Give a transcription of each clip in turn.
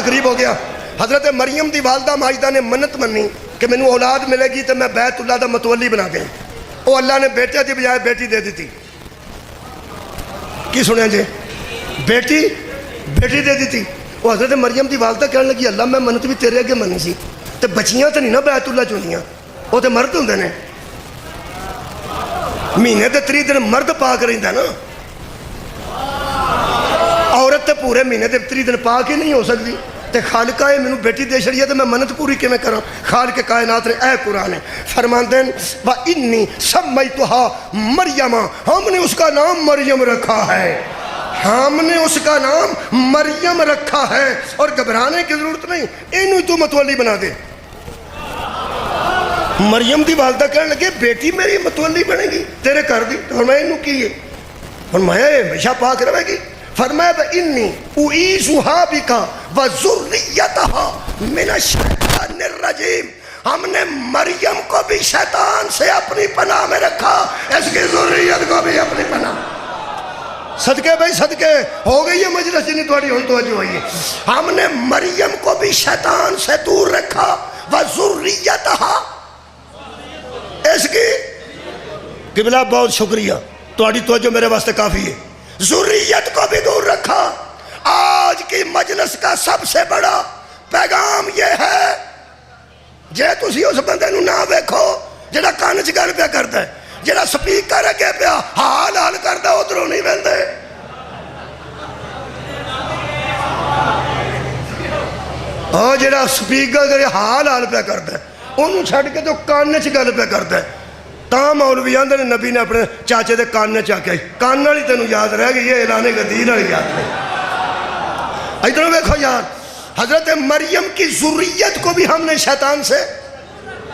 تقریب ہو گیا. حضرت مریم دی والدہ ماجدہ نے منت منی کہ مینوں اولاد ملے گی تو میں بیت اللہ دا متولی بنا دیں. وہ اللہ نے بیٹے دی بجائے بیٹی دے دیتی. کی سنیں جی؟ بیٹی دے دیتی. وہ حضرت مریم دی والدہ کہنے لگی اللہ میں منت بھی تیرے اگے منی سی تے بچیاں تو نہیں نا بیت اللہ چونیاں, وہ تو مرد ہوندے نے. مہینے دے 30 دن مرد پاک رہندا نا, عورت تے پورے مہینے دے 30 دن پاک ہی نہیں ہو سکتی. تے خالقہ ہے مینوں بیٹی دے چھڑی ہے تے میں منت پوری کیویں کراں؟ خالق کائنات نے اے قرآن ہے فرماندے ہیں وَإِنِّي سَمَّيْتُهَا مَرْيَمَ, ہم نے اس کا نام مریم رکھا ہے, ہم نے اس کا نام مریم رکھا ہے. اور گھبرانے کی ضرورت نہیں, اینو تو متولی بنا دے. مریم دی والدہ کہنے لگے بیٹی میری متولی بنے گی تیرے گھر دی؟ فرمایا اینو کی ہے؟ فرمایا ہمیشہ پاک رہے گی. فرمایا وَإِنِّي أُعِيذُهَا بِكَ وَذُرِّيَّتَهَا مِنَ الشَّيْطَانِ الرَّجِيمِ, ہم نے مریم کو بھی شیطان سے اپنی پناہ میں رکھا, اس کی ذریت کو بھی اپنی پناہ. صدقے بھائی صدقے, ہو گئی ہے مجلس جنہیں تھوڑی ہون توجہ ہوئی ہے. ہم نے مریم کو بھی شیطان سے دور رکھا, وَذُرِّيَّتَهَا, اس کی قبلہ بہت شکریہ, تھوڑی توجہ میرے واسطے کافی ہے. ذریت کو بھی دور رکھا. آج کی مجلس کا سب سے بڑا پیغام یہ ہے, جے تسی اس بندے نو نہ ویکھو جڑا کان چ گل پیا کردا ہے, جڑا سپیکر اگے پیا حال کردا ادھروں نہیں ویندے. ہاں جڑا سپیکر کرے حال پیا کردا ہے انہوں چھڈ کے تو کان چ گل پیا کردا ہے. تاں مولوی آندے نے نبی نے اپنے چاچے دے کان چ آکھیا کان والی تینوں یاد رہ گئی, یہ اعلان غدیر والی یاد نہیں. ادھر دیکھو یار, حضرت مریم کی ذریت کو بھی ہم نے شیطان سے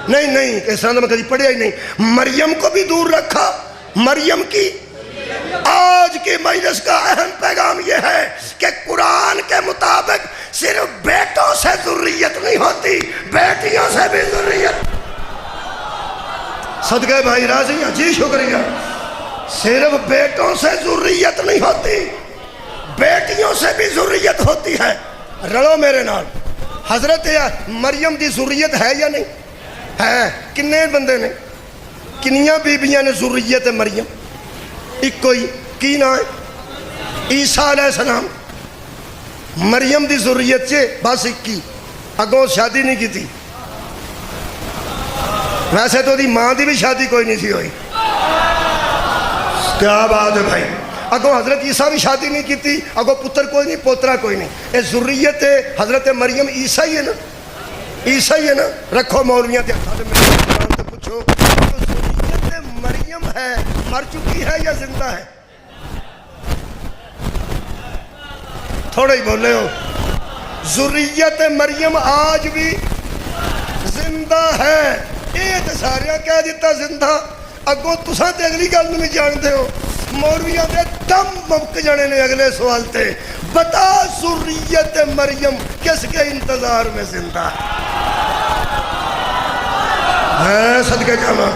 نہیں اس طرح میں کبھی پڑھیا ہی نہیں. مریم کو بھی دور رکھا. مریم کی آج کی مجلس کا اہم پیغام یہ ہے کہ قرآن کے مطابق صرف بیٹوں سے ذریت نہیں ہوتی, بیٹیوں سے بھی ذریت. صدقے بھائی راضی ہیں جی, شکریہ. صرف بیٹوں سے ذریت نہیں ہوتی, بیٹیوں سے بھی ذریت ہوتی ہے. رڑو میرے نال, حضرت مریم دی ذریت ہے یا نہیں ہے؟ کنے بندے نے, کنیاں بیبیاں نے ذریت مریم؟ ایک کوئی کی نام ہے عیسیٰ علیہ السلام. مریم دی ذریت سے بس ایک کی, اگوں شادی نہیں کی تھی. ویسے تو دی ماں دی بھی شادی کوئی نہیں تھی ہوئی. کیا بات ہے بھائی, اگوں حضرت عیسیٰ بھی شادی نہیں کی تھی, اگوں پتر کوئی نہیں, پوترا کوئی نہیں. اے ذریت حضرت مریم عیسیٰ ہی ہے نا, عیسیٰ ہی ہے نا. رکھو مولویاں تے ہاتھ میں پوچھو ذریت مریم ہے مر چکی ہے یا زندہ ہے؟ تھوڑا ہی بولے ہو. ذریت مریم آج بھی زندہ ہے. یہ تو سارے کہہ دیتا زندہ, اگوں تساں تے اگلی گل نہیں جانتے ہو. مولویاں دے دم مک جانے نے اگلے سوال تے. بتا ذریت مریم کس کے انتظار میں زندہ ہے؟ صدقے جاواں,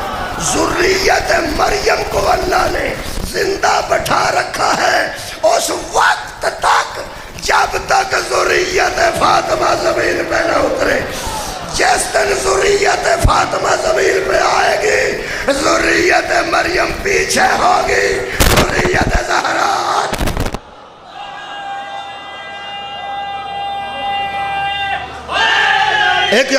ذریت مریم کو اللہ نے زندہ بٹھا رکھا ہے اس وقت تک جب تک ذریت فاطمہ زمین پہ نہ اترے. جس دن ذریت فاطمہ زمین پہ آئے گی ذریت مریم پیچھے ہوگی, ذریت زہرا. ایک